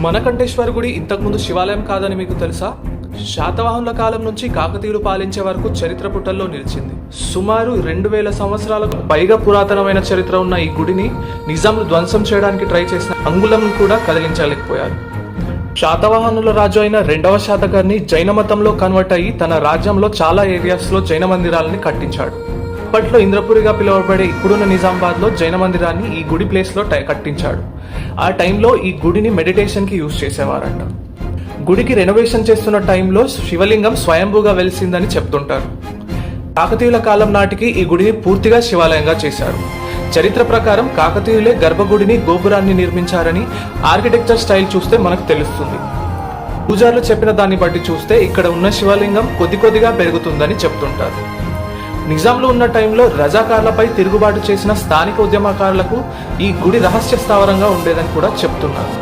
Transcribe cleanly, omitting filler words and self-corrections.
మణకంఠేశ్వర గుడి ఇంతకుముందు శివాలయం కాదని మీకు తెలుసా? శాతవాహనుల కాలం నుంచి కాకతీయులు పాలించే వరకు చరిత్ర పుటల్లో నిలిచింది. సుమారు 2000 సంవత్సరాలకు పైగా పురాతనమైన చరిత్ర ఉన్న ఈ గుడిని నిజాంలు ధ్వంసం చేయడానికి ట్రై చేసిన అంగుళం కూడా కదిలించలేకపోయారు. శాతవాహనుల రాజు అయిన 2వ శాతకర్ణి జైన మతంలో కన్వర్ట్ అయ్యి తన రాజ్యంలో చాలా ఏరియాస్ లో జైన మందిరాలని కట్టించాడు. అప్పట్లో ఇంద్రపురిగా పిలువబడే ఇప్పుడున్న నిజామాబాద్ లో జైన మందిరాన్ని ఈ గుడి ప్లేస్ లో కట్టించాడు. ఆ టైంలో ఈ గుడిని మెడిటేషన్ కి యూజ్ చేసేవారంట. గుడికి రెనోవేషన్ చేస్తున్న టైంలో శివలింగం స్వయంభూగా వెలిసిందని చెప్తుంటారు. కాకతీయుల కాలం నాటికి ఈ గుడిని పూర్తిగా శివాలయంగా చేశారు. చరిత్ర ప్రకారం కాకతీయులే గర్భగుడిని గోపురాన్ని నిర్మించారని ఆర్కిటెక్చర్ స్టైల్ చూస్తే మనకు తెలుస్తుంది. పూజారులు చెప్పిన దాన్ని బట్టి చూస్తే ఇక్కడ ఉన్న శివలింగం కొద్ది కొద్దిగా పెరుగుతుందని చెప్తుంటారు. నిజాంలో ఉన్న టైంలో రజాకార్లపై తిరుగుబాటు చేసిన స్థానిక ఉద్యమకారులకు ఈ గుడి రహస్య స్థావరంగా ఉండేదని కూడా చెప్తున్నారు.